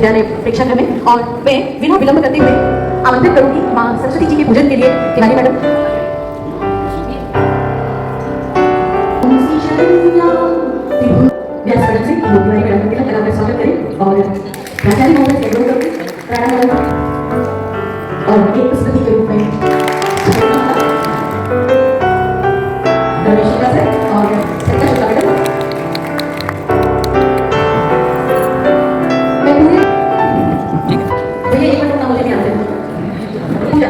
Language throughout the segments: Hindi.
विद्यालय प्रेक्षक में। और मैं बिना विलंब करते हुए आमंत्रित करूंगी मां सरस्वती जी के पूजन के लिए तिवारी मैडम। व्यास मैडम से तिवारी मैडम के लगाकर स्वागत करें और प्राचार्य महोदय से अनुरोध करते प्राणायाम करें और एक स्मृति के रूप में रमेशिका सर और सत्या शुक्ला मैडम। मैं पूरे भैया एक मिनट मुझे भी आते हैं पूजा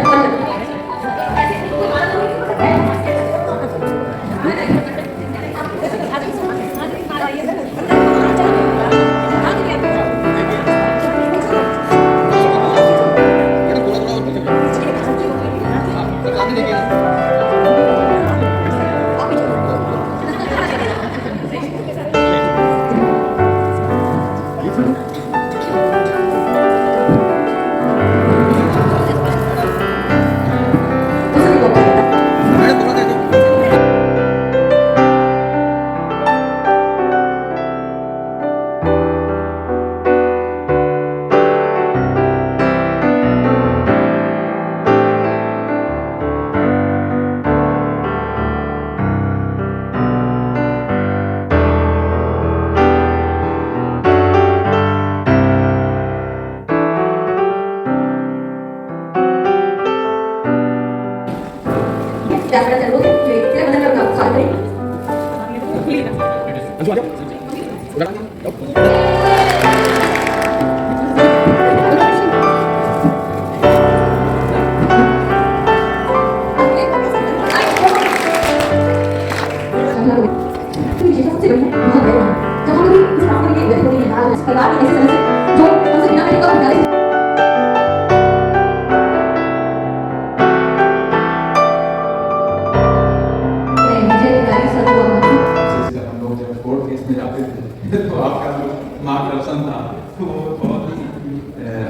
तो आपका जो मार्गदर्शन था वो बहुत ही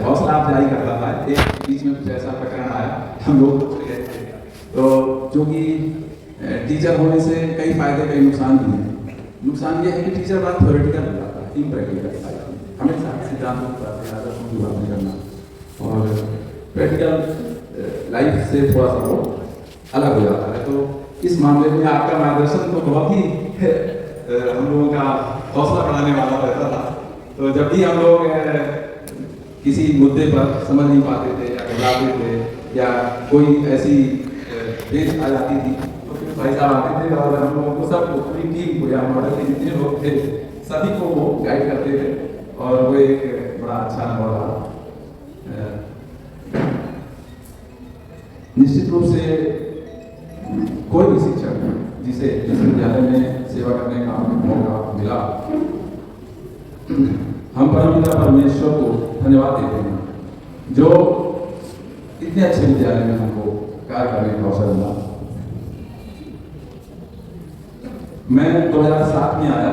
हौसला अफजाई करता था। एक बीच में कुछ ऐसा प्रकरण आया, हम लोग गए थे, तो जो कि टीचर होने से कई फायदे कई नुकसान भी हैं। नुकसान ये है कि टीचर बात थ्योरेटिकल हो जाता है, इम्प्रैक्टिकल हमेशा सिद्धांतों की बातें आदर्शों की बातें करना और प्रैक्टिकल लाइफ से थोड़ा सा वो अलग हो जाता है। तो इस मामले में आपका मार्गदर्शन तो बहुत ही हम लोगों का हौसला बढ़ाने वाला रहता था। तो जब भी हम लोग किसी मुद्दे पर समझ नहीं पाते थे या घबराते थे या कोई ऐसी पेश आ जाती थी तो फिर भाई साहब आते थे और हम लोगों को सबको पूरी टीम को या मॉडल के जितने लोग थे सभी को वो गाइड करते थे और वो एक बड़ा अच्छा अनुभव रहा। निश्चित रूप से कोई भी शिक्षक जिसे विश्वविद्यालय में सेवा करने का मौका मिला, हम परमपिता परमेश्वर को धन्यवाद देते हैं जो इतने अच्छे विद्यालय में हमको कार्य करने का अवसर मिला। मैं 2007 में आया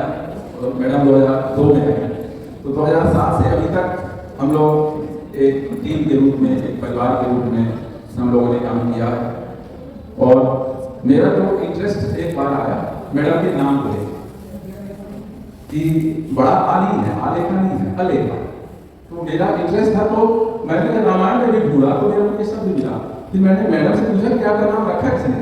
और मैडम 2002 में आई, तो 2007 से अभी तक हम लोग एक टीम के रूप में, एक परिवार के रूप में हम लोगों ने काम किया है। और मेरा जो इंटरेस्ट एक बार आया मैडम के नाम को कि बड़ा आली है, आलेखा नहीं है, अलेखा। तो मेरा इंटरेस्ट था, तो मैंने रामायण में भी ढूंढा तो मेरा ये सब मिला। फिर मैंने मैडम से पूछा क्या का नाम रखा किसने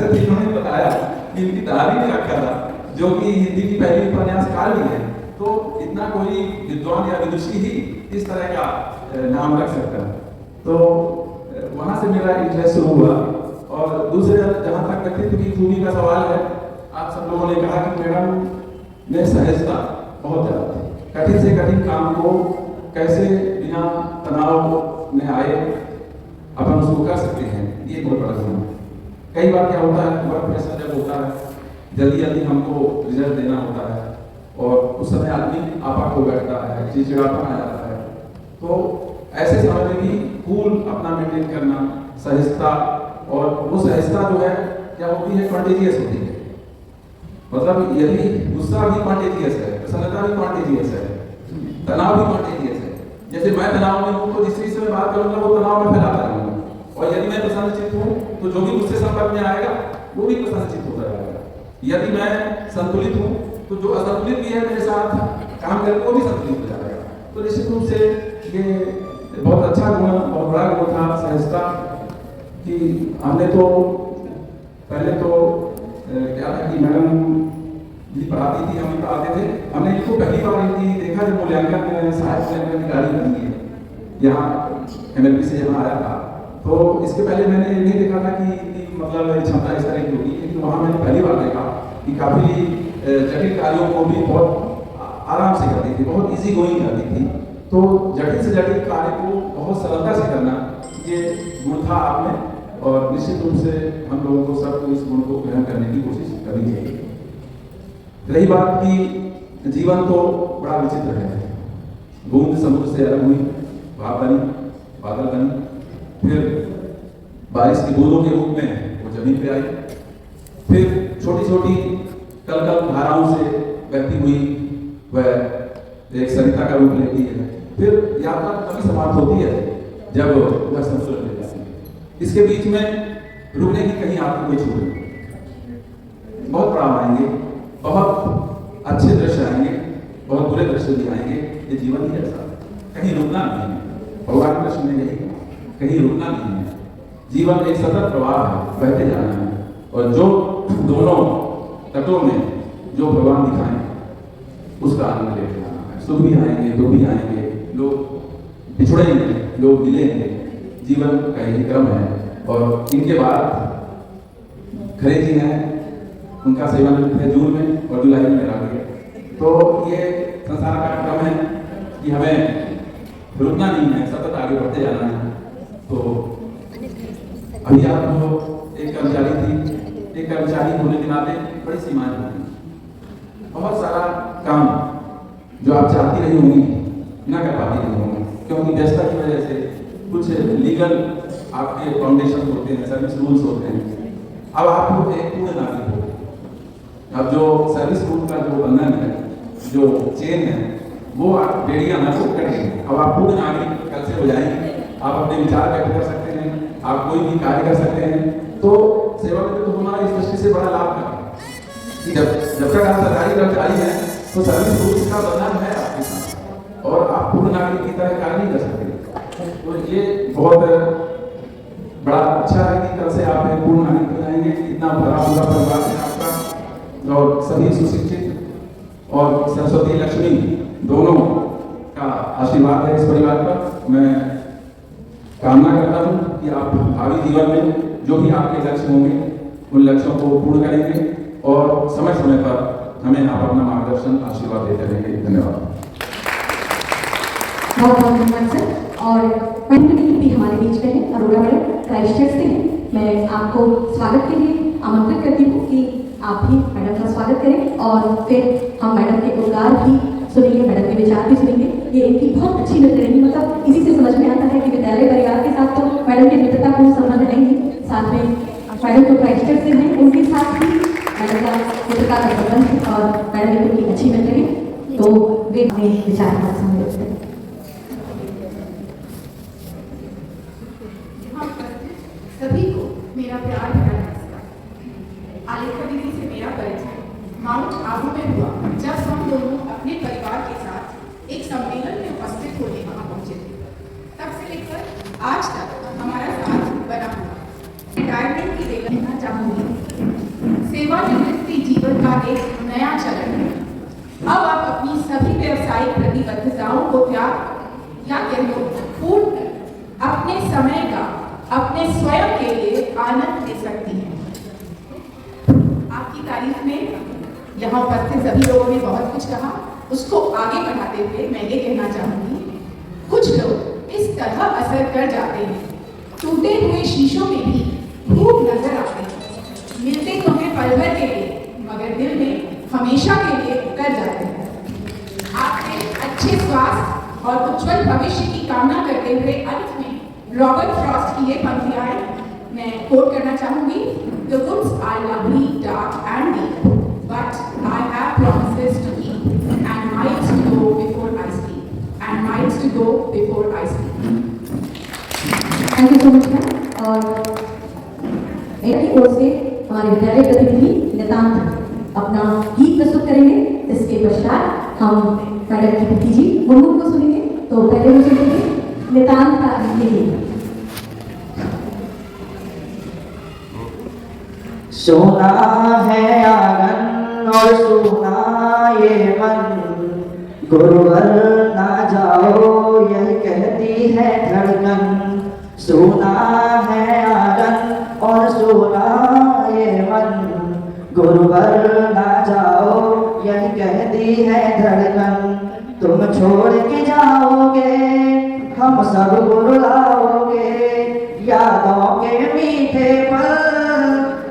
तो इन्होंने बताया कि इनकी दादी ने रखा था, जो कि हिंदी की पहली उपन्यासकार भी है। तो इतना कोई विद्वान या विदुषी ही इस तरह का नाम रख सकता है। तो वहां से मेरा इंटरेस्ट शुरू हुआ। और दूसरे जहां तक व्यक्तित्व की खूबी का सवाल है, आप सब लोगों ने कहा कि मैडम में सहजता बहुत ज्यादा थी। कठिन से कठिन काम को कैसे बिना तनाव में आए अपन उसको कर सकते हैं, ये बहुत बड़ा गुण है। कई बार क्या होता है, वर्क प्रेशर जब होता है, जल्दी जल्दी हमको रिजल्ट देना होता है और उस समय आदमी आपा खो बैठता है, चिड़चिड़ापन आ जाता है। तो ऐसे समय में भी कूल अपना मेंटेन करना, सहजता, और वो सहजता जो है क्या होती है, कॉन्टेजियस होती है। मतलब यदि गुस्सा भी कॉन्टेजियस है, प्रसन्नता भी कॉन्टेजियस है, तनाव भी कॉन्टेजियस है। जैसे मैं तनाव में हूँ तो जिस चीज से मैं बात करूंगा वो तनाव में फैलाता रहूंगा, और यदि मैं प्रसन्नचित्त हूँ तो जो भी मुझसे संपर्क में आएगा वो भी प्रसन्नचित्त होता रहेगा। यदि मैं संतुलित हूँ तो जो असंतुलित भी है मेरे साथ काम करके वो भी संतुलित हो जाएगा। तो निश्चित रूप से ये बहुत अच्छा गुण और बड़ा गुण था सहजता कि हमने तो पहले तो क्या था कि मैडम जी पढ़ाती थी, हम पढ़ाते थे, हमने इसको पहली बार इनकी देखा जब मूल्यांकन सहायक मूल्यांकन अधिकारी बनी है यहाँ MLP से यहाँ आया था। तो इसके पहले मैंने नहीं देखा था कि मतलब क्षमता इस तरह की होगी, लेकिन वहाँ मैंने पहली बार देखा कि काफ़ी जटिल कार्यों को भी बहुत आराम से करती थी, बहुत इजी गोइंग करती थी। तो जटिल से जटिल कार्य को बहुत सरलता से करना ये गुण था आप में, और निश्चित रूप से हम लोगों को सबको इस गुण को ग्रहण करने की कोशिश करनी चाहिए। रही बात कि जीवन तो बड़ा विचित्र है, बूंद समुद्र से अलग हुई, भाप बनी, बादल बनी, फिर बारिश की बूंदों के रूप में वो जमीन पे आई, फिर छोटी छोटी कल धाराओं से बहती हुई वह एक सरिता का रूप लेती है, फिर यात्रा तभी समाप्त होती है जब वह समुद्र ले जाती है। इसके बीच में रुकने की कहीं आपको कोई छूट नहीं। बहुत पड़ाव आएंगे, बहुत अच्छे दृश्य आएंगे, बहुत बुरे दृश्य भी आएंगे, ये जीवन ही ऐसा है, कहीं रुकना नहीं है। भगवान कृष्ण ने यही कहा, कहीं रुकना नहीं है, जीवन एक सतत प्रवाह है, बहते जाना है, और जो दोनों तटों में जो भगवान दिखाएं उसका आनंद लेते जाना है। सुख भी आएंगे, दुख भी आएंगे, लोग बिछड़ेंगे, लोग मिलेंगे, जीवन का यही क्रम है। और इनके बाद खरे जी हैं, उनका सेवन है जून में और जुलाई में मेरा भी है। तो ये संसार का क्रम है कि हमें रुकना नहीं है, सतत आगे बढ़ते जाना है। तो अभी आप जो एक कर्मचारी थी, एक कर्मचारी होने के नाते बड़ी सीमाएं होती हैं, बहुत सारा काम जो आप चाहती रही होंगी ना कर पाती रही होंगी, क्योंकि व्यस्तता की वजह से कुछ लीगल आपके फाउंडेशन होते हैं, सर्विस रूल्स होते हैं। अब आप एक पूर्ण नागरिक हो, अब जो सर्विस रूल का जो बंधन है, जो चेन है, वो आप बेड़ियां ना तो कटेंगे। अब आप पूर्ण नागरिक कल से हो जाएंगे, आप अपने विचार व्यक्त कर सकते हैं, आप कोई भी कार्य कर सकते हैं। तो सेवानिवृत्त होना इस दृष्टि से बड़ा लाभ का कि जब तक आप सरकारी कर्मचारी हैं तो सर्विस रूल्स का बंधन है आपके साथ, और आप पूर्ण नागरिक की तरह कार्य नहीं कर सकते। तो ये बहुत बड़ा अच्छा है कि कल से आप एक पूर्ण नागरिक हो जाएंगे। इतना भरा पूरा परिवार है आपका, और सभी सुशिक्षित और सरस्वती लक्ष्मी दोनों का आशीर्वाद है इस परिवार पर। मैं कामना करता हूँ कि आप भावी जीवन में जो भी आपके लक्ष्य होंगे उन लक्ष्यों को पूर्ण करेंगे, और समय समय पर हमें आप अपना मार्गदर्शन आशीर्वाद देते रहेंगे। धन्यवाद। बहुत बहुत धन्यवाद सर। और मैडम भी हमारे बीच में है, अरोड़ा मैडम क्राइस्टचर्च से हैं। मैं आपको स्वागत के लिए आमंत्रित करती हूँ कि आप भी मैडम का स्वागत करें, और फिर हम मैडम के उद्गार भी सुनेंगे, मैडम के विचार भी सुनेंगे। ये इनकी बहुत अच्छी मित्र रही, मतलब इसी से समझ में आता है कि विद्यालय परिवार के साथ तो मैडम की मित्रता को संबंध है ही, साथ में मैडम तो क्राइस्टचर्च से हैं, उनके साथ भी मैडम का मित्रता का संबंध है, और मैडम उनकी अच्छी मित्र है, तो वे हमें विचार का सम्मिलित करें। सभी को मेरा प्यार भरा नमस्कार। आलेखा दीदी से मेरा परिचय माउंट आबू में हुआ, जब हम दोनों अपने परिवार के साथ एक सम्मेलन में उपस्थित होने वहां पहुंचे थे। तब से लेकर आज तक हमारा साथ बना हुआ। रिटायरमेंट की देखना चाहूंगी। सेवानिवृत्ति जीवन का एक नया चरण है। अब आप अपनी सभी व्यवसायिक प्रतिबद्धताओं को त्याग या कह लो पूर्ण अपने समय का अपने स्वयं के लिए आनंद ले सकती हैं। आपकी तारीफ में यहाँ उपस्थित सभी लोगों ने बहुत कुछ कहा, उसको आगे बढ़ाते हुए मैं ये कहना चाहूंगी, कुछ लोग इस तरह असर कर जाते हैं, टूटे हुए शीशों में भी खूब नजर आते हैं, मिलते तो हमें पल भर के लिए मगर दिल में हमेशा के लिए उतर जाते हैं। आपके अच्छे स्वास्थ्य और उज्जवल भविष्य की कामना करते हुए अंत में रॉबर्ट फ्रॉस्ट की ये पंक्तियां मैं कोट करना चाहूंगी। The woods are lovely, dark and deep, but I have promises to keep, and miles to go before I speak, and miles to go before I speak. Thank you so much ma'am. और मेरी ओर से हमारे विद्यालय प्रतिनिधि नितांत अपना गीत प्रस्तुत करेंगे। इसके पश्चात हम मैडम की भतीजी मुर्मू को सुनेंगे। तो पहले वो सुनेंगे नितांत का ये गीत। सोना है आंगन और सोना ये मन, गुरुवर ना जाओ यह कहती है धड़कन। सोना है आंगन और सोना ये मन, गुरुवर ना जाओ यह कहती है धड़कन। तुम छोड़ के जाओगे हम सब बुलाओगे, यादों के मीठे पल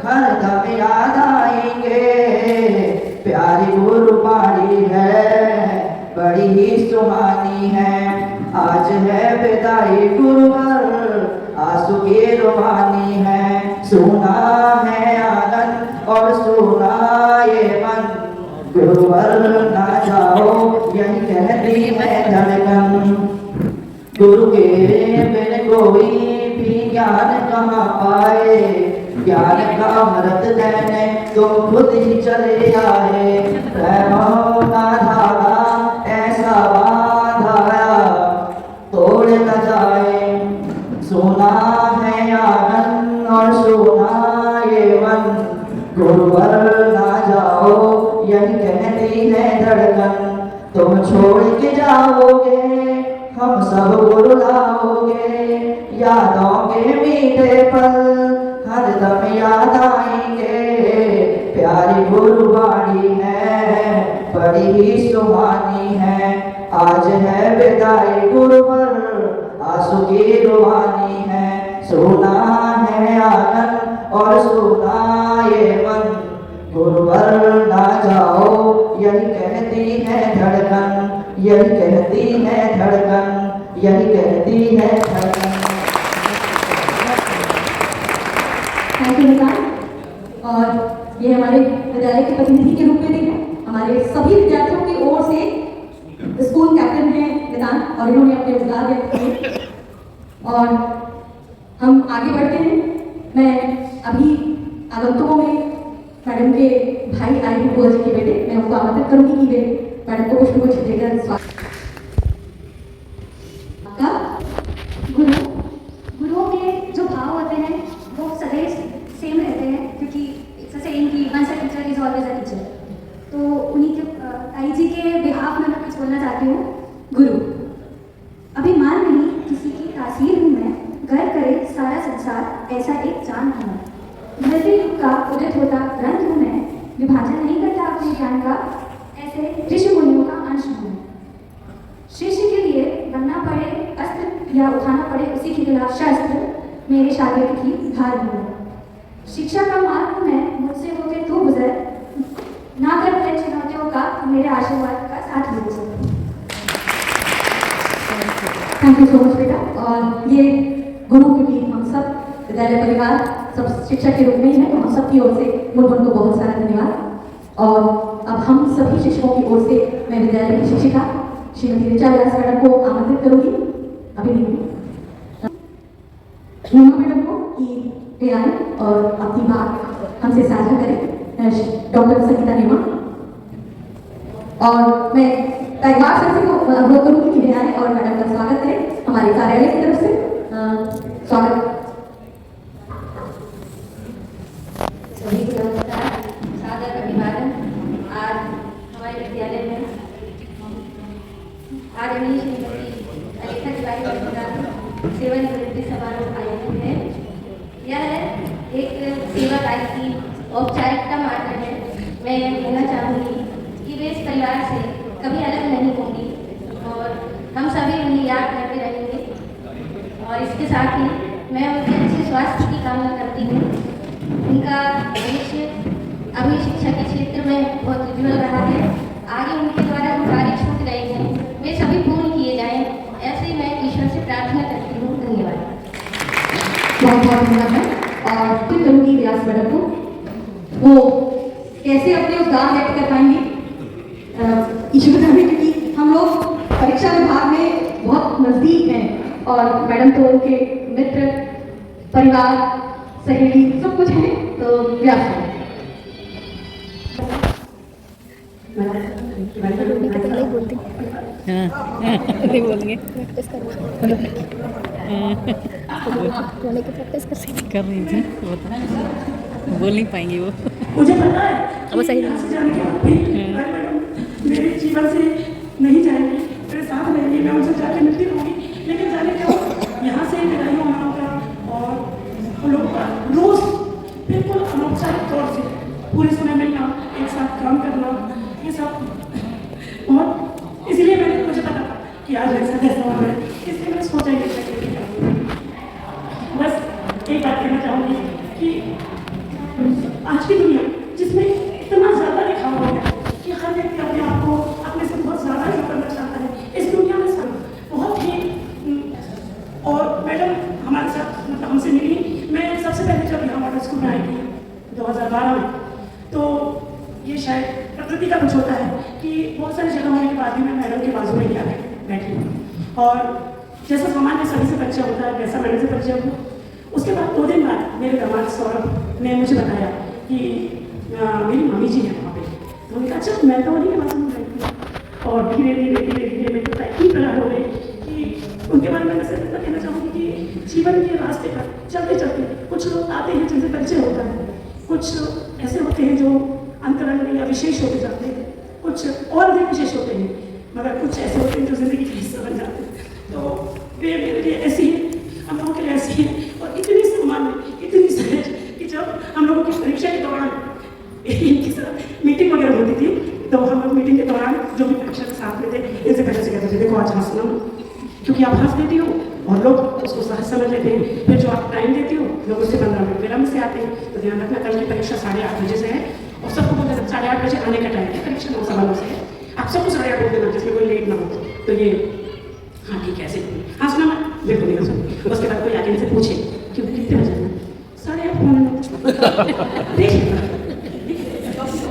हरदम याद आएंगे। प्यारी गुरुबाणी है बड़ी ही सुहानी है, आज है विदाई गुरुवर आंसू की रुहानी है। सोना है आनंद और सोना ये मन, गुरुवर ना जाओ यही कहती है धड़कन। गुरु के बिन कोई भी ज्ञान कहाँ पाए, ज्ञान का अमृत देने तुम खुद ही चले आए। प्रेमों का धागा ऐसा बांधाया तोड़ न जाए। सोना है आंगन और सोना ये मन, गुरुवर ना जाओ यही कहती है धड़कन। तुम छोड़ के जाओगे हम सब बुलाओगे, यादों के मीठे पल हरदम याद आएंगे। प्यारी गुरुबाणी है बड़ी ही सुहानी है, आज है विदाई गुरुवर आंसू की रुहानी है। सोना है आनंद और सोना ये मन, गुरुवर ना जाओ यही कहती है धड़कन, यही कहती है धड़कन, यही कहती है धड़कन। थैंक यू नितांत। और ये हमारे विद्यालय के प्रतिनिधि के रूप में भी है, हमारे सभी विद्यार्थियों की ओर से स्कूल कैप्टन हैं नितांत, और इन्होंने अपने विचार व्यक्त किए। और हम आगे बढ़ते हैं। मैं अभी आगंतुकों में मैडम के भाई आए हैं, बुआ जी के बेटे, मैं उनको आमंत्रित करूंगी कि वे मैडम को पुष्पगुच्छ देकर स्वागत। गुरुओं के जो भाव होते हैं वो सदैव सेम रहते हैं, क्योंकि इट्स अ सेइंग कि once a teacher is always a teacher. तो उन्हीं के ताई जी के बिहाफ में मैं कुछ बोलना चाहती हूँ। गुरु, अभिमान नहीं किसी की तासीर हूँ मैं, गर्व करे सारा संसार ऐसा एक चांद हूँ मैं। धरती युग का उदित होता ग्रंथ हूँ मैं, विभाजन नहीं करता अपने ज्ञान का, ऐसे ऋषि मुनियों का अंश हूँ मैं। शिष्य के लिए बनना पड़े अस्त्र या उठाना पड़े उसी के खिलाफ शस्त्र, मेरे शागिर्द की धार हूँ। शिक्षा का मार्ग हूँ मैं, मुझसे होके तू गुजर, ना कर तेरे चुनौतियों का मेरे आशीर्वाद का साथ ले गुजर। थैंक यू सो मच बेटा। और ये गुरु, क्योंकि हम सब विद्यालय परिवार सब शिक्षक के रूप में ही है, तो हम सबकी ओर से मुनमुन को बहुत सारा धन्यवाद। और अब हम सभी शिक्षकों की ओर से मैं विद्यालय की शिक्षिका श्रीमती ऋचा व्यास मैडम को आमंत्रित करूंगी हेमा मैडम को कि वे आए और अपनी बात हमसे साझा करें। डॉक्टर संगीता हेमा। और मैं तैवार सर को अनुरोध करूंगी कि वे आए और मैडम का स्वागत करें हमारे कार्यालय की तरफ से। स्वागत। सभी को नमस्कार, सादर अभिवादन। आज हमारे विद्यालय में आदरणीय श्रीमती अलेखा तिवारी का सेवानिवृत्ति समारोह आयोजित है। यह एक सेवा कार्य की औपचारिकता मात्र है। मैं कहना चाहूँगी कि वे इस परिवार से कभी अलग नहीं होंगी और हम सभी उन्हें याद करते रहेंगे। और इसके साथ ही मैं उनके अच्छे स्वास्थ्य की कामना करती हूँ। उनका भविष्य अभी शिक्षा के क्षेत्र में बहुत उज्ज्वल रहा है। आगे उनके द्वारा जो कार्य छूट रहे हैं वे सभी पूर्ण किए जाएं, ऐसे मैं ईश्वर से प्रार्थना करती हूँ। धन्यवाद। बहुत बहुत धन्यवाद। और फिर करूँगी व्यास मैडम को, वो कैसे अपने उद्गार व्यक्त कर पाएंगे ईश्वर में, क्योंकि हम लोग परीक्षा विभाग में बहुत नजदीक हैं और मैडम तो उनके मित्र, परिवार, सहेली सब कुछ है। तो व्यास मैडम। नहीं बोलेंगे कर रही थी वो तो बोल नहीं पाएंगी वो मुझे पता है वो सही यहाँ से जाने के बाद भी मैडम मेरे जीवन से नहीं जाएंगे, मेरे साथ रहेंगे, मैं उनसे जाके मिलती रहूँगी, लेकिन जाने के बाद यहाँ से विदाई होना होगा और हम लोग का रोज बिल्कुल अनौपचारिक तौर से पूरे समय मिलना, एक साथ काम करना, ये सब। और इसलिए मैंने मुझे पता था कि आज ऐसा होना है, इसलिए मैंने सोचा ही बस एक बात कहना चाहूँगी कि आज की दुनिया जिसमें इतना ज़्यादा दिखावा हो गया कि हर व्यक्ति अपने आप को अपने से बहुत ज़्यादा ही करना चाहता है, इस दुनिया में सब बहुत ही। और मैडम हमारे साथ मतलब हमसे मिली, मैं सबसे पहले जब यहाँ मॉडल स्कूल में आई थी 2012 में, तो ये शायद प्रकृति का कुछ होता है कि बहुत सारी जगह होने के बाद भी मैं मैडम के बाजू में ही आके बैठी हूँ और जैसा सामान्य सभी से परिचय होता है वैसा मैडम से परिचय हुआ। उसके बाद 2 दिन बाद मेरे दामाद सौरभ ने मुझे बताया कि मेरी मम्मी जी है वहाँ पे, तो उन्होंने कहा अच्छा मैं तो उन्हीं के बाजू में बैठी हूँ। और धीरे धीरे धीरे धीरे मेरे को इतनी प्रकार हो गई कि उनके बारे में मैं सिर्फ इतना कहना चाहूँगी कि जीवन के रास्ते पर चलते चलते कुछ लोग आते हैं जिनसे परिचय होता है, कुछ लोग ऐसे होते हैं जो अंतरंग या विशेष होते जाते हैं, कुछ और भी विशेष होते हैं, मगर कुछ ऐसे होते हैं जो जिंदगी का हिस्सा बन जाते हैं। तो वे मेरे लिए ऐसी है, हम लोगों के लिए ऐसी है और इतनी सामान्य, इतनी सहज कि जब हम लोगों की परीक्षा के दौरान इनके साथ मीटिंग वगैरह होती थी तो हम लोग मीटिंग के दौरान जो भी परीक्षा के साथ में थे इनसे पहले से कहते थे देखो आज हंसना, क्योंकि आप हंस देती हो और लोग उसको सहज समझ लेते हैं। फिर जो आप टाइम देती हो लोग उससे 15 मिनट विलम्ब से आते हैं, तो ध्यान रखना कल की परीक्षा 8:30 बजे से है और सबको बोलते हैं 8:30 बजे आने का टाइम है, परीक्षा 9:15 से है, आप सबको 8:30 बोल देना जिसमें कोई लेट ना हो। तो ये हाँ ठीक है ऐसे हंसना मत, बिल्कुल नहीं हंसो। उसके बाद कोई आके इनसे पूछे क्यों कितने बजे आना, 8:30 होने में देखिए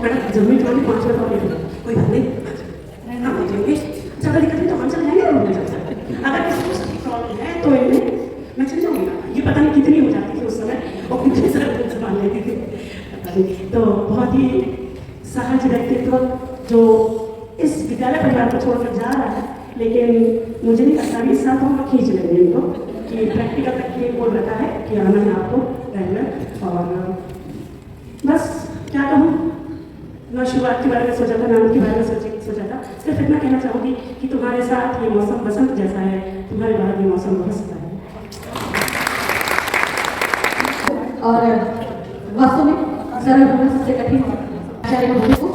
मैडम जरूरी तो 5 बजे और कोई बात नहीं हाँ देख लेंगे, ज़्यादा दिक्कत नहीं तो हम चल जाएंगे और अगर किसी को सभी प्रॉब्लम है तो इनमें मैं चल जाऊँगी। ये पता नहीं कितनी हो जाती थी उस समय और कितनी सारे संभाल लेती थी पता नहीं। तो बहुत ही सहज व्यक्तित्व जो इस विद्यालय परिवार को छोड़कर जा रहा है, लेकिन मुझे नहीं लगता भी साथ हम खींच लेंगे इनको कि प्रैक्टिकल तक ये बोल रखा है कि आना है आपको रेगुलर। और बस क्या कहूँ, ना शुरुआत के बारे में सोचा था ना अंत के बारे में सोचा था, सिर्फ इतना कहना चाहूँगी कि तुम्हारे साथ ये मौसम बसंत जैसा है, तुम्हारे बाद ये मौसम बरसता है। और वास्तव में सरल होना सबसे कठिन है। आचार्य महोदय को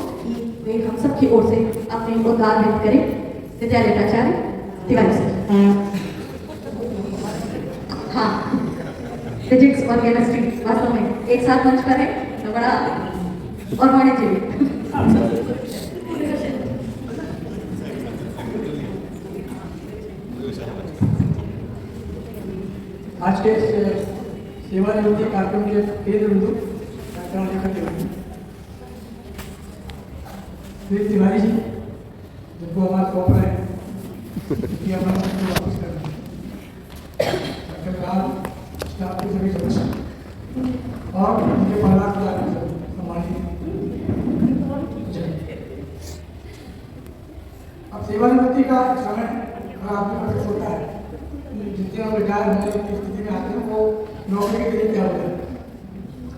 वे हम सब की ओर से अपने उद्गार व्यक्त करें। विद्यालय प्राचार्य तिवारी सर। हाँ, फिजिक्स और केमिस्ट्री वास्तव में एक साथ मंच पर है तो बड़ा और वाणिज्य भी। आज के सेवानिवृत्ति कार्यक्रम के केंद्र बिंदु तिवारी जी जिनको हमारे सौंप रहे हैं हमारा वापस कर स्टाफ के सभी सदस्य और उनके परिवार के अब सेवानिवृत्ति का समय अगर आपके पास होता है, जितने लोग रिटायर होने की स्थिति में आते हैं वो नौकरी के लिए तैयार होते हैं,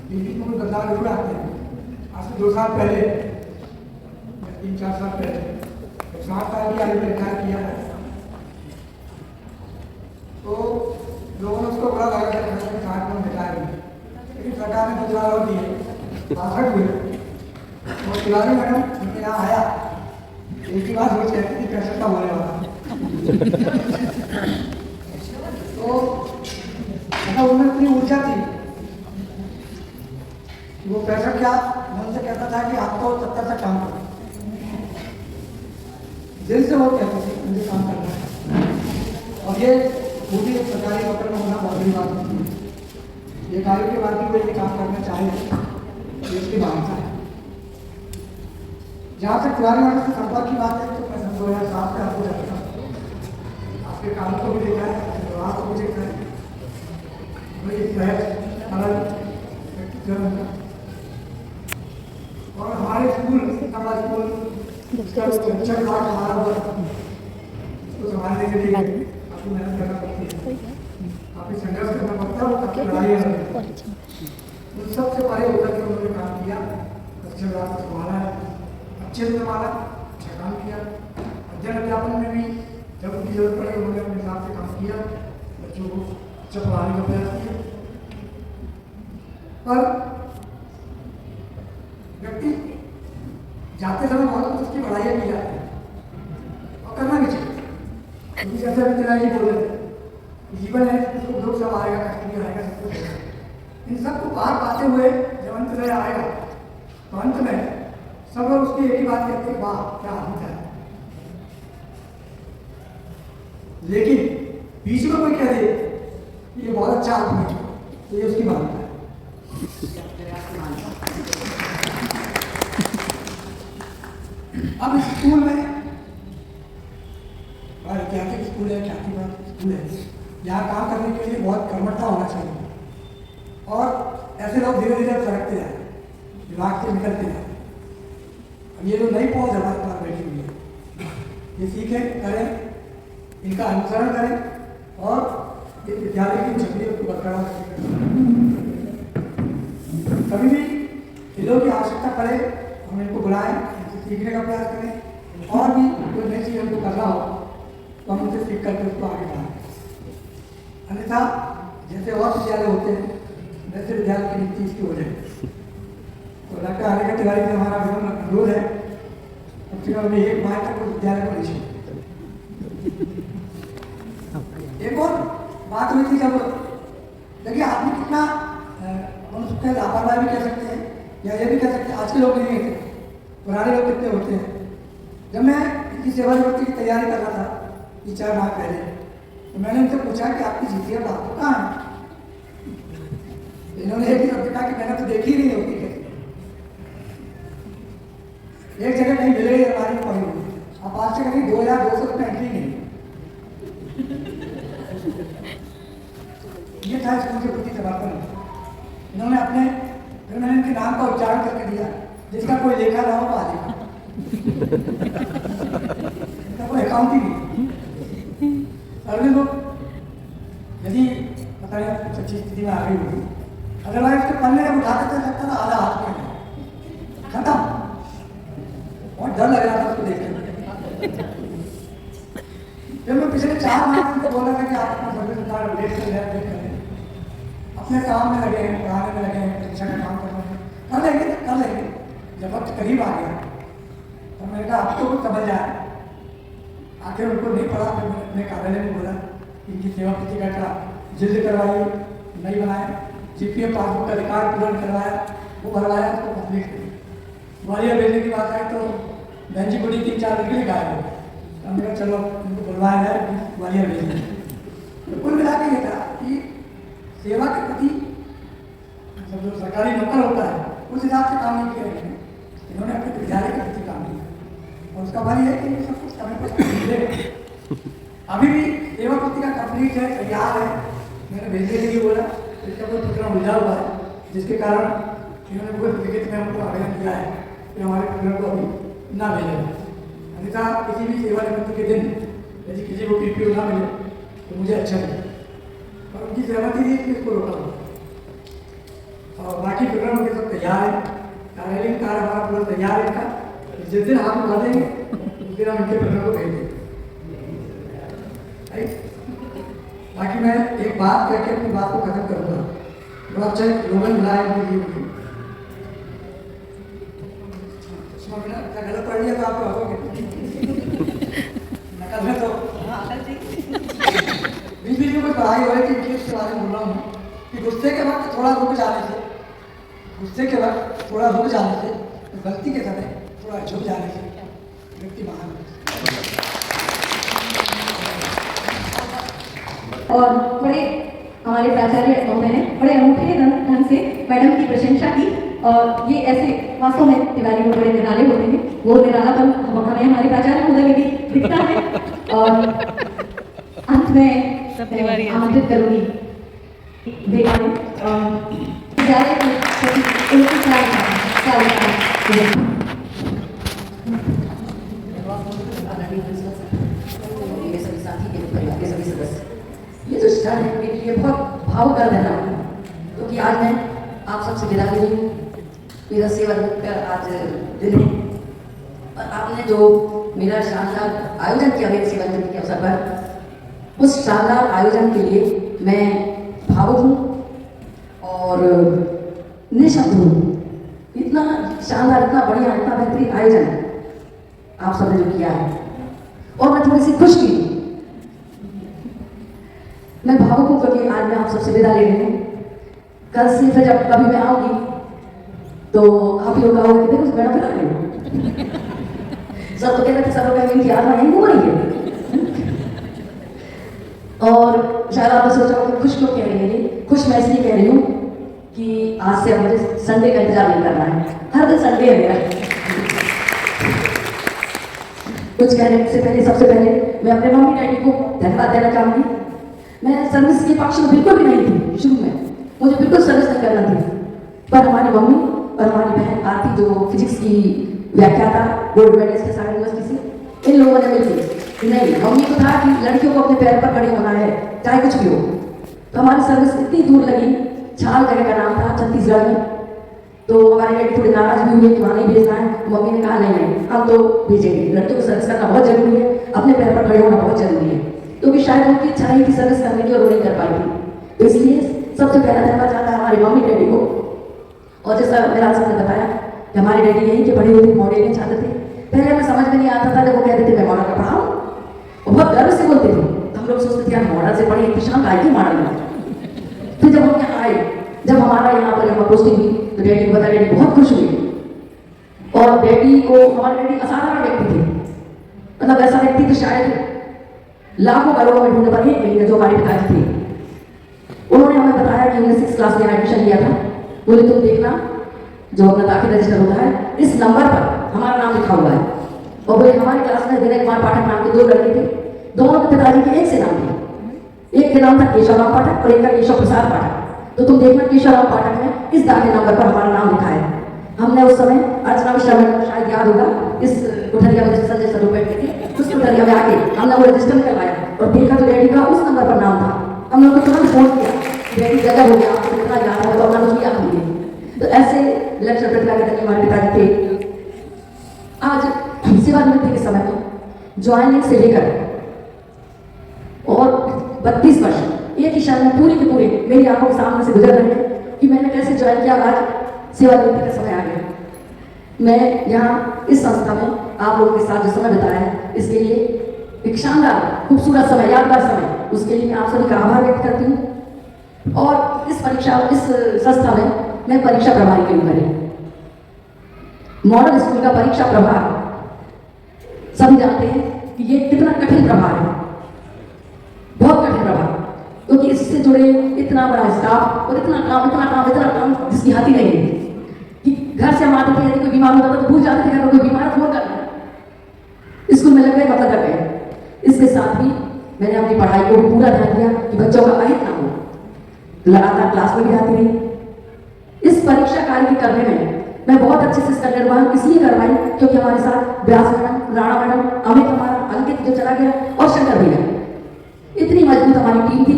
लेकिन उनमें बदलाव जरूर आते हैं। आज से 2 साल पहले 3-4 साल पहले 60 साल की आयु में रिटायर किया है तो लोगों ने उसको बड़ा लगा कि 60 में रिटायर हुए, लेकिन सरकार ने 2 साल और दिए 62 हुए। और तिवारी मैडम यहाँ आया एक ही बात सोच कहती थी 65 का होने वाला तो ऐसा उनमें इतनी ऊर्जा थी वो 65 क्या मन से कहता था कि आपको 70 तक काम करो, दिल से वो कहते थे मुझे काम करना है। और ये वो भी एक सरकारी नौकर में होना बहुत बड़ी बात होती है। ये कार्य के बाद भी कोई काम करना चाहे ये उसकी भावना है। जहाँ तक तिवारी मैडम से संपर्क की बात है तो मैं 2007 से आपको जानता हूँ, आपके काम को भी देखा है, व्यवहार को भी देखा है, बड़ी सहज सरल व्यक्तित्व। और हमारे स्कूल कमला स्कूल शिक्षक विभाग हमारा उसको संभालने के लिए काफ़ी मेहनत करना पड़ती है, काफ़ी संघर्ष करना पड़ता है, वो काफ़ी लड़ाई है। उन सबसे परे होकर के उन्होंने काम किया, अच्छे बात को संभाला, अच्छे से संभाला, अच्छा काम किया। अध्ययन अध्यापन में भी जब उनकी जरूरत पड़ी उन्होंने अपने हिसाब से काम किया, बच्चों को अच्छा पढ़ाने का प्रयास किया। पर व्यक्ति जाते समय बहुत कुछ उसकी बढ़ाइयाँ की जाती है और करना भी चाहिए, क्योंकि जैसे अभी तेरा जी बोल रहे थे, जीवन है, सुख दुख सब आएगा, कष्ट भी आएगा, सब कुछ आएगा। इन सबको पार पाते हुए जब अंत में आएगा तो अंत में सब लोग उसकी एक ही बात कहते हैं, वाह क्या आदमी है। लेकिन बीच में कोई कह दे ये बहुत अच्छा आदमी है, तो ये उसकी मान्यता है। अब स्कूल में ऐतिहासिक स्कूल है, ख्यातिप्राप्त स्कूल है, यहाँ काम करने के लिए बहुत कर्मठता होना चाहिए और ऐसे लोग धीरे धीरे सरकते जाए, विभाग से निकलते जाए। अब ये जो नई पहुंच हमारे पास बैठी हुई है, ये सीखें, करें, इनका अनुसरण करें और इस विद्यालय की छवियों को बरकरार रखें। कभी भी खेलों की आवश्यकता पड़े हम इनको बुलाएं, इनसे सीखने का प्रयास करें और भी कोई नई चीज़ हमको करना हो तो हम उनसे सीख करके उसको आगे बढ़ाएं। अन्यथा जैसे और विद्यालय होते हैं वैसे विद्यालय की नीति इसकी हो जाए। तो डॉक्टर आलिका तिवारी से हमारा विनम्र अनुरोध है, कम से कम 1 माह तक उस विद्यालय को नहीं छोड़े। एक और बात हुई थी, जब देखिए आदमी कितना उसका लापरवाही भी कह सकते हैं या ये भी कह सकते हैं, आज के लोग नहीं होते, पुराने लोग कितने होते हैं। जब मैं इनकी सेवानिवृत्ति की तैयारी कर रहा था 3-4 माह पहले, तो मैंने उनसे पूछा कि आपकी जीतिया बात तो कहाँ है। इन्होंने एक ही शब्द कहा कि मैंने तो देखी ही नहीं होती कैसे, एक जगह कहीं मिले ही हमारी पड़ी हुई, अब आज से कहीं 2200 रुपये एंट्री नहीं। ये था स्कूल के प्रति समर्पण। इन्होंने अपने, फिर मैंने इनके नाम का उच्चारण करके दिया, जिसका कोई लेखा ना हो आलिका, इसका कोई अकाउंट ही नहीं। सर्वे लोग यदि पता नहीं कुछ अच्छी स्थिति में आ गई होगी, अदरवाइज उसके पन्ने जब उठाते थे लगता था आधा हाथ में खत्म। बहुत डर लग रहा था उसको देख कर। जब मैं पिछले 4 माह उनको बोला था कि आप अपना सर्विस उतार करें, अपने काम में लगे हैं, पढ़ाने में लगे हैं, परीक्षा का काम कर रहे हैं, कर लेंगे तो कर लेंगे। जब वक्त करीब आ गया तो मैंने कहा अब तो कुछ समझ जाए। आखिर उनको नहीं पढ़ा, फिर मैंने अपने कार्यालय में बोला इनकी सेवा पुस्तिका का जिल्द करवाइए, नहीं बनाए, जीपीएफ पासबुक का रिकॉर्ड पूर्ण करवाया, वो भरवाया, उसको कंप्लीट किया। ग्वालियर भेजने की बात आई तो बहन जी बड़ी 3-4 दिन के लिए गायब हो। हमने कहा चलो उनको बुलवाया जाए, ग्वालियर भेजेंगे। तो कुल मिला के ये था कि सेवा के प्रति मतलब जो सरकारी नौकर होता है उस हिसाब से काम नहीं किया इन्होंने अपने विद्यालय के प्रति काम किया, और उसका फल ये है कि सब कुछ समय पर मिलेगा। अभी भी सेवा पुस्तिका कंप्लीट है, तैयार है, मैंने भेजने के लिए बोला, इसका कोई प्रकरण उलझा हुआ है जिसके कारण इन्होंने कोई लिखित में हमको आवेदन किया है कि हमारे प्रकरण को अभी ना भेजें। अन्यथा किसी भी सेवानिवृत्ति के दिन यदि किसी को PPO ना मिले तो मुझे अच्छा लगे, और उनकी सहमति थी कि इसको रोका हो। और बाकी प्रकरण उनके सब तैयार है, कार्यालयीन कार्य हमारा पूरा तैयार है इनका। जिस दिन हाथ उठा देंगे उस दिन हम इनके प्रकरण को भेज देंगे। बाकी मैं एक बात कह के अपनी बात को खत्म करूँगा। बड़ा अच्छा लोगन मिला है मुझे, गलत पढ़ लिया तो आप हंसोगे, नकल में तो बीच बीच में कोई पढ़ाई हो रही थी उसके बारे में बोल रहा हूँ कि गुस्से के वक्त थोड़ा रुक जाने से, गलती के समय थोड़ा झुक जाने से व्यक्ति महान और बड़े हमारे प्राचार्य महोदय ने बड़े अनूठे ढंग से मैडम की प्रशंसा की। और ये ऐसे वास्तव में तिवारी में बड़े निराले होते हैं, वो निरालापन हमें हमारे प्राचार्य महोदय में भी दिखता है। और अंत में आमंत्रित करूंगी विद्यालय की उनकी ये जो स्टार है मेरे लिए बहुत भावुक कर देना, क्योंकि आज मैं आप सबसे विदा ले रही हूँ। मेरा सेवानिवृत्त का आज दिन है और आपने जो मेरा शानदार आयोजन किया मेरे सेवानिवृत्ति के अवसर पर, उस शानदार आयोजन के लिए मैं भावुक हूँ और निःशब्द हूँ। इतना शानदार, इतना बढ़िया, इतना बेहतरीन आयोजन आप सबने जो किया है, और मैं थोड़ी सी खुश भी हूँ। मैं भावुक हूँ क्योंकि आज मैं आप सबसे विदा ले रही हूँ। कल से फिर जब कभी मैं आऊँगी तो आप लोग कहोगे कि देखो मैडम फिर आ रही हूँ। सब तो कहते थे, सब लोग कहेंगे कि आज मैं यहीं घूम रही है। और शायद आपने सोचा कि खुश क्यों कह रही है ये? खुश मैं इसलिए कह रही हूँ कि आज से अब मुझे संडे का इंतजार नहीं करना है। हर दिन संडे है मेरा। कुछ कहने से पहले सबसे पहले मैं अपने मम्मी डैडी को धन्यवाद देना चाहूँगी। मैं सर्विस के पक्ष में बिल्कुल भी नहीं थी शुरू में, मुझे बिल्कुल सर्विस नहीं करना थी, पर हमारी मम्मी और हमारी बहन आरती जो फिजिक्स की व्याख्याता गोल्ड मेडलिस्ट के सागर यूनिवर्सिटी से, इन लोगों ने मिलकर नहीं, मम्मी को था कि लड़कियों को अपने पैर पर खड़े होना है चाहे कुछ भी हो। तो हमारी सर्विस इतनी दूर लगी, छाल जगह का नाम था छत्तीसगढ़ में। तो हमारे डैडी थोड़े नाराज भी हुए कि वहाँ नहीं भेजना है। तो मम्मी ने कहा नहीं नहीं हम तो भेजेंगे, लड़कियों को सर्विस करना बहुत जरूरी है, अपने पैर पर खड़े होना बहुत जरूरी है। क्योंकि शायद उनकी इच्छा नहीं थी सर्विस करने की और वो नहीं कर पाई थी। तो इसलिए सबसे पहला धन्यवाद चाहता है हमारी मम्मी डैडी को। और जैसा मेरा ने बताया कि हमारे डैडी यहीं के पढ़े हुए मॉडल छात्र थे। पहले हमें समझ में नहीं आता था जब वो कहते थे मैं मॉडल का पढ़ाऊँ, और बहुत गर्व से बोलते थे। तो हम लोग सोचते थे यार मॉडल से पढ़े इतनी शाम गाय की मॉडल में। फिर जब हम यहाँ आए, जब हमारा यहाँ पर यहाँ पोस्टिंग हुई, तो डैडी को पता, डैडी बहुत खुश हुए। और डैडी को, हमारे डैडी असाधारण व्यक्ति थे, मतलब ऐसा व्यक्ति तो शायद लाखों करोड़ों में ढूंढने पर एक मिले जो हमारे पिताजी थे। उन्होंने हमें बताया कि उन्होंने 6th क्लास में एडमिशन लिया था। बोले तुम देखना जो अपना दाखिल रजिस्टर होता है इस नंबर पर हमारा नाम लिखा हुआ है। और बोले हमारी क्लास में विनय कुमार पाठक नाम के 2 लड़के थे, दोनों के पिताजी के एक से नाम थे। एक के नाम था केशव राम पाठक और एक का केशव प्रसाद पाठक। तो तुम देखना केशव राम पाठक में इस दाखिल नंबर पर हमारा नाम लिखा है। हमने उस समय अर्चना मिश्रा को शायद याद होगा, इस कुठरिया में संजय सर बैठे थे, उस कुठरिया में आके हमने वो रजिस्टर करवाया और देखा तो डैडी का उस नंबर पर नाम था। हम लोग को तुरंत फोन किया, डैडी जगह हो गया, आपको कितना याद है तो अपना कुछ याद नहीं। तो ऐसे लक्ष्य प्रतिभा के हमारे पिताजी थे। आज सेवानिवृत्ति के समय में ज्वाइनिंग से लेकर और 32 वर्ष एक ही क्षण में पूरे के पूरे मेरी आंखों के सामने से गुजर रहे हैं कि मैंने कैसे ज्वाइन किया। आज सेवानिवृत्ति का समय आ गया। मैं यहाँ इस संस्था में आप लोगों के साथ जो समय बिताया है, इसके लिए एक शानदार खूबसूरत समय, यादगार समय, उसके लिए मैं आप सभी का आभार व्यक्त करती हूँ। और इस संस्था में मैं परीक्षा प्रभारी के रूप में, मॉडल स्कूल का परीक्षा प्रभार सभी जानते हैं कि ये कितना कठिन प्रभार है, बहुत कठिन प्रभार, क्योंकि इससे जुड़े इतना बड़ा स्टाफ और इतना काम जिसकी हाथी नहीं है कि घर से हम आते थे, यदि कोई बीमार होता था तो भूल जाते थे घर में कोई बीमार फोन करना, स्कूल में लग गए मतलब लग गए। इसके साथ ही मैंने अपनी पढ़ाई को भी पूरा ध्यान दिया कि बच्चों का अहित ना हो, लगातार क्लास में भी आती रही। इस परीक्षा कार्य के करने में मैं बहुत अच्छे से इसका निर्वहन इसलिए करवाई क्योंकि हमारे साथ व्यास मैडम, राणा मैडम, अमित हमारा, अंकित जो चला गया और शंकर भैया, इतनी मजबूत हमारी टीम थी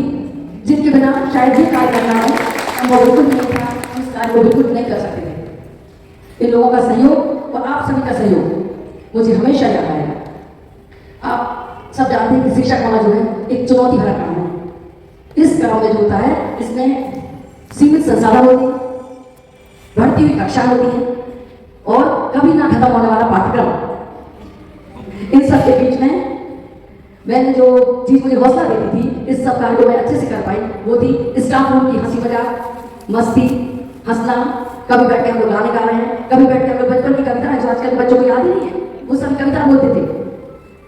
जिनके बिना शायद ये कार्य करना है हम वो बिल्कुल नहीं था, इस कार्य को बिल्कुल नहीं कर सकते थे। इन लोगों का सहयोग और आप सभी का सहयोग मुझे हमेशा याद आएगा। आप सब जानते हैं कि शिक्षक होना जो है एक चुनौती भरा काम है। इस काम में जो होता है इसमें सीमित संसाधन होते हैं, बढ़ती हुई कक्षा होती है और कभी ना खत्म होने वाला पाठ्यक्रम। इन सब के बीच में मैंने जो चीज मुझे हौसला देती थी इस सब कार्य को मैं अच्छे से कर पाई, वो थी स्टाफ रूम की हंसी मजाक, मस्ती, हंसना। कभी बैठ के हम लोग गाने गा रहे हैं, कभी बैठ के हम लोग बचपन की कविताएं जो आजकल बच्चों को याद ही नहीं है, वो सब कविता बोलते थे।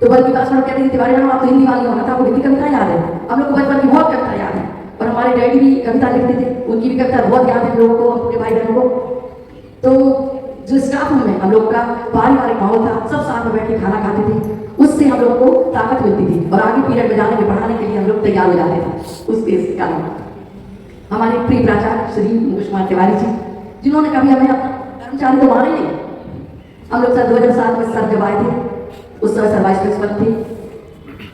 तो बल्कि दास मैडम कहती थी तिवारी मैडम आप तो हिंदी वाली होना था, आपको हिंदी कविता याद है। हम लोग को बचपन की बहुत कविता याद है और हमारे डैडी भी कविता लिखते थे, उनकी भी कविता बहुत याद है लोगों को, हम पूरे भाई बहनों को। तो जो स्टाफ रूम में हम लोग का पारिवारिक माहौल था, सब साथ में बैठ के खाना खाते थे, उससे हम लोग को ताकत मिलती थी और आगे पीरियड में जाने के पढ़ाने के लिए हम लोग तैयार हो जाते थे। उसके कारण हमारे प्रिय प्राचार्य श्री मुकेश कुमार तिवारी जी, जिन्होंने कभी हमें अपना कर्मचारी तो माने नहीं। हम लोग सर 2007 में सर जब आए थे, उस समय सर वाइस प्रिंसिपल थे,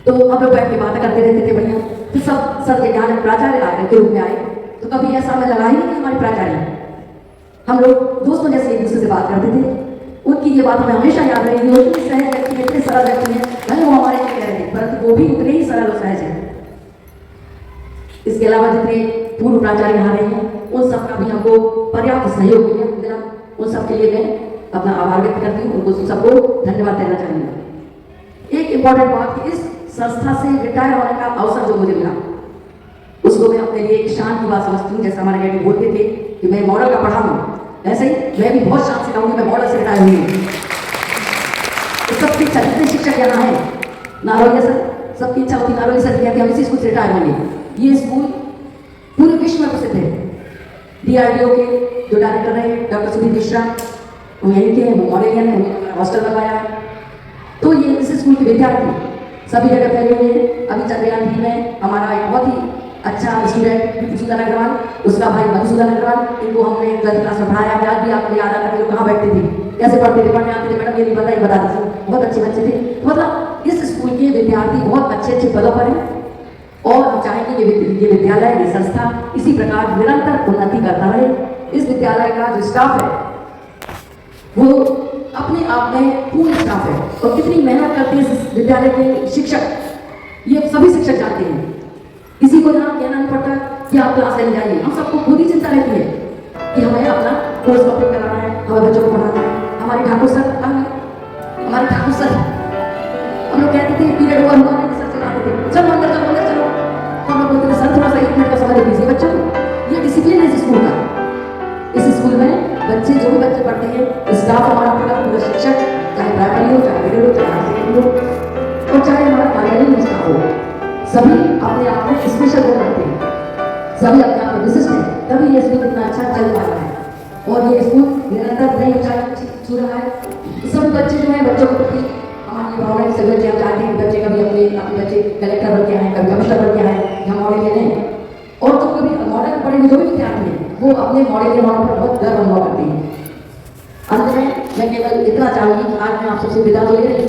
तो हम लोग बैठ के बातें करते रहते थे बढ़िया। फिर सब विद्यालय प्राचार्य के रूप में आए, तो कभी ऐसा हमें लगा ही नहीं कि हमारे प्राचार्य हैं। हम लोग दोस्तों जैसे एक दूसरे से बात करते थे। उनकी ये बात हमें हमेशा याद रहेगी, वो इतने सहज व्यक्ति हैं, इतने सरल व्यक्ति हैं, भले वो हमारे लिए कह रहे थे, परंतु वो भी उतने ही सरल और सहज हैं। इसके अलावा जितने पूर्व प्राचार्य यहाँ रहे हैं, उन सबका भी हमको पर्याप्त सहयोग मिला। उन सबके लिए मैं अपना आभार व्यक्त करती हूँ, उनको सबको धन्यवाद देना चाहूँगी। एक इम्पॉर्टेंट बात कि इस संस्था से रिटायर होने का अवसर जो मुझे मिला, उसको मैं अपने लिए एक शान की बात समझती हूँ। जैसे हमारे डैडी बोलते थे कि मैं मॉडल का पढ़ा हूँ, ऐसे ही मैं भी बहुत शान से कहूँगी मैं मॉडल से रिटायर हुई हूँ। तो सबकी इच्छा, जितने शिक्षक यहाँ है, नारोलिया सर, सबकी इच्छा होती नारोलिया सर कि हम इसी स्कूल से रिटायर होंगे। ये स्कूल पूरे विश्व में प्रसिद्ध है। DRDO के जो डायरेक्टर रहे डॉक्टर सुधीर मिश्रा, वो यहीं के हैं, वो मॉडलियन है, उन्होंने हॉस्टल बनवाया है। तो ये इस स्कूल के विद्यार्थी सभी जगह फैले हुए हैं। अभी चंद्रयान 3 में हमारा एक बहुत ही अच्छा स्टूडेंट विपुसूदन अग्रवाल, उसका भाई मधुसूदन अग्रवाल, इनको हमने 12th क्लास में पढ़ाया। आज भी आपको याद आता है लोग कहाँ बैठते थे, कैसे पढ़ते थे, पढ़ने आते थे, मैडम ये नहीं पता, ये बता दीजिए। बहुत अच्छे बच्चे थे। मतलब इस स्कूल के विद्यार्थी बहुत अच्छे पदों पर हैं और हम चाहेंगे ये विद्यालय, ये संस्था इसी प्रकार निरंतर उन्नति करता रहे। इस विद्यालय का जो स्टाफ है वो अपने आप में पूर्ण स्टाफ है और कितनी मेहनत करते हैं इस विद्यालय के शिक्षक, ये सभी शिक्षक जानते हैं। किसी को यहाँ कहना नहीं पड़ता कि आप क्लास लेने जाइए। हम सबको खुद ही चिंता रहती है कि हमें अपना कोर्स कंप्लीट कराना है, हमें बच्चों को पढ़ाना है। हमारे ठाकुर सर हम लोग कहते थे पीरियड हुआ नहीं, सर चलाते थे, चलो अंदर चलो। तो हम लोग बोलते थे सर थोड़ा सा 1 मिनट का समय दीजिए बच्चों को। ये डिसिप्लिन है इस स्कूल का। इस स्कूल में बच्चे जो भी बच्चे पढ़ते हैं, स्टाफ हमारा पूरा शिक्षक, चाहे प्राइमरी हो, चाहे मिडिल हो, चाहे हाई सेकेंडरी हो और चाहे हमारा कार्यालय स्टाफ हो, सभी अपने आप में स्पेशल रोल रखते हैं, सभी अपने आप में विशिष्ट है। तभी ये स्कूल इतना अच्छा चल पा रहा है और ये स्कूल निरंतर नई ऊंचाई छू रहा है। सभी बच्चे जो है, बच्चों के प्रति हमारी भावना की सभी बच्चे हम चाहते हैं बच्चे कभी अपने बच्चे कलेक्टर बन के आए, कभी कमिश्नर बन के आए, हम मॉडल ले लें। और तो कभी मॉडल पढ़ेंगे जो भी विद्यार्थी हैं वो अपने मॉडल के होने पर बहुत गर्व अनुभव करते हैं। अंत में मैं केवल इतना चाहूँगी कि आज मैं आप सबसे विदा तो ले रही हूँ,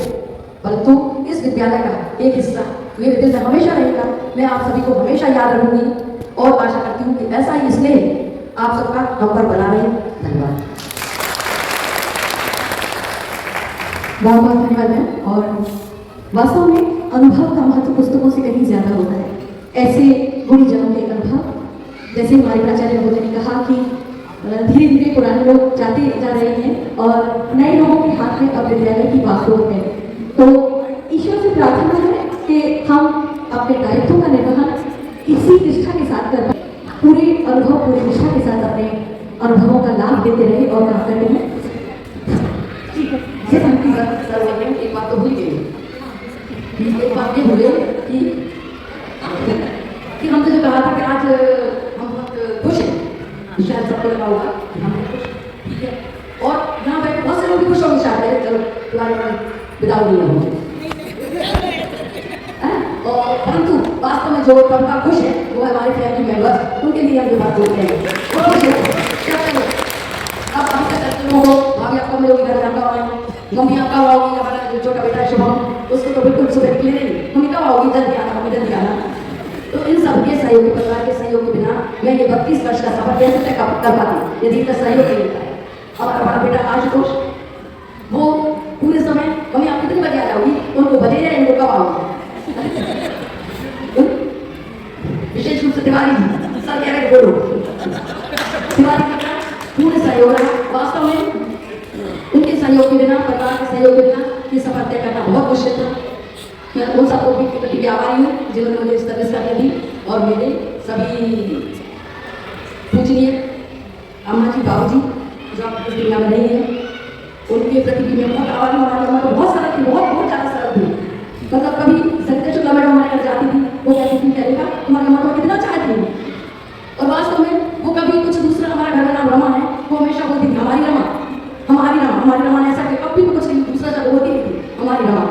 परंतु इस विद्यालय का एक हिस्सा मेरे दिल में हमेशा रहेगा। मैं आप सभी को हमेशा याद रखूंगी और आशा करती हूँ कि ऐसा ही स्नेह आप सबका हम पर बना रहे। धन्यवाद। बहुत बहुत धन्यवाद मैम। और वास्तव में अनुभव का महत्व पुस्तकों से कहीं ज्यादा होता है। ऐसे गुरुजनों के अनुभव, जैसे हमारे प्राचार्य महोदय ने कहा कि धीरे धीरे पुराने लोग जाते जा रहे हैं और नए लोगों के हाथ में अब विद्यालय की बागडोर है। तो ईश्वर से प्रार्थना है कि हम अपने दायित्वों का निर्वहन इसी निष्ठा के साथ कर पाए, पूरे अनुभव पूरी निष्ठा के साथ अपने अनुभवों का लाभ देते रहे और काम करते हैं। ठीक है, ये अंतिम एक बात तो भूल गई, एक बात ये भूले कि हमने जो कहा था कि आज हम बहुत खुश हैं, शायद सबको लगा होगा कि हम खुश, ठीक है। और यहाँ बैठे बहुत से लोग भी खुश होंगे शायद, चलो तुम्हारे विदा नहीं होंगे। और परंतु वास्तव में जो तबका खुश है वो हमारे फैमिली मेंबर्स, उनके लिए हम ये बात बोलते हैं वो खुश है। अब अभी तक लोगों को भाभी आपका मिलोगी, घर में आपका आएंगे, मम्मी आपका आओगी, हमारा जो छोटा बेटा है शुभम उसको तो बिल्कुल सुबह निकले नहीं, मम्मी कब आओगी, जल्दी आना, मम्मी जल्दी आना। तो इन सबके सहयोगी परिवार के सहयोग के बिना मैं ये 32 वर्ष का सफर कैसे तय कर पाती यदि इनका सहयोग नहीं मिलता है। अब हमारा बेटा आशुतोष वो पूरे समय मम्मी आप कितने बजे आ जाओगी, उनको बजे रहे उनको कब आओगी, विशेष रूप से तिवारी जी सर कह रहे बोलो, तिवारी जी का पूरे सहयोग रहा। वास्तव में उनके सहयोग के बिना, परिवार के सहयोग के बिना ये सफर तय करना बहुत मुश्किल था। मैं उन सबको भी के प्रति आभारी हूँ जिन्होंने मुझे इस सर्विस करने दी और मेरे सभी पूजनीय अम्मा जी, बाबू जी जो आपकी दुनिया में नहीं है, उनके प्रति भी मैं बहुत आभारी हूँ। हमारी अम्मा तो बहुत सरल थी, बहुत ज़्यादा सरल थी। मतलब कभी संजय शुक्ला मैडम हमारे घर जाती थी, वो कहती थी कहेगा तुम्हारी अम्मा तो कितना चाहती है, और वास्तव में वो कभी कुछ दूसरा हमारे घर में नाम रमा है वो हमेशा बोलती थी हमारी रमा, हमारी रमा, हमारी रमा ने ऐसा कि कभी भी कुछ नहीं दूसरा जब होती नहीं थी हमारी रमा।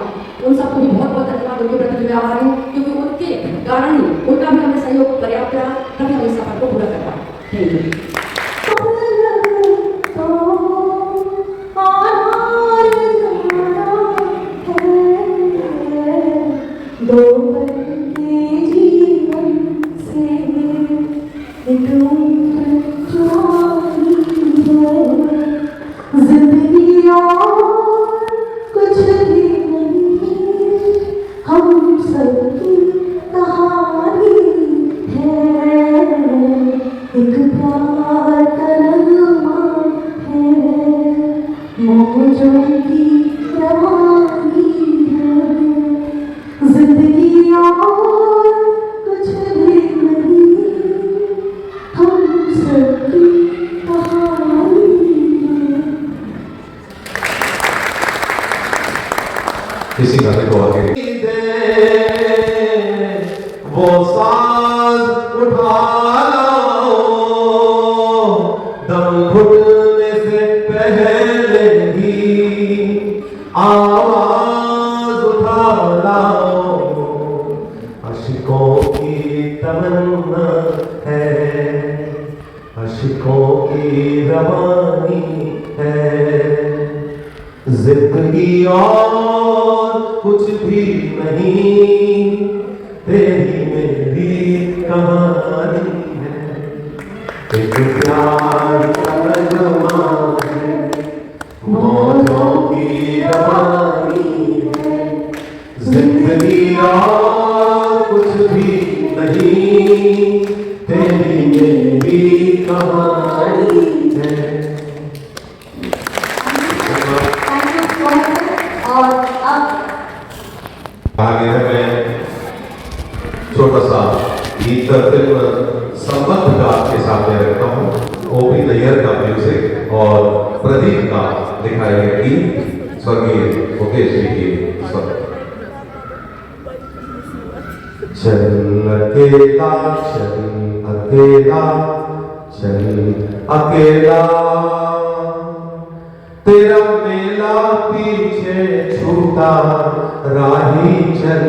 उन सबको भी बहुत बहुत धन्यवाद, उनके प्रति मैं आभारी हूँ क्योंकि उनके कारण ही उनका भी हमें सहयोग पर्याप्त रहा, तभी हम इस सफर को पूरा कर पाए। Thank you. दो पल के जीवन की रवानी है, जिंदगी और कुछ भी नहीं, हम सबकी कहानी है। इसी गाने को आगे वो सांस उठा लाओ, दम घुटने से पहले ही आवाज उठा लाओ, अशिकों की तमन्ना है, अशिकों की रवानी है, जिंदगी और कुछ भी नहीं, तेरी मेरी कहानी है, एक प्यार का तर्जुमा है, मौतों की रवानी है, जिंदगी और कुछ भी नहीं, तेरी मेरी कहानी है। और अब आगे है मैं छोटा सा गीत फिल्म संबंध का आपके सामने रखता हूँ। ओपी नैयर का म्यूजिक और प्रदीप का दिखाया गया गीत स्वर्गीय मुकेश जी की स्वर। चल अकेला चल अकेला चल अकेला, तेरा मेला पीछे छूटा राही चल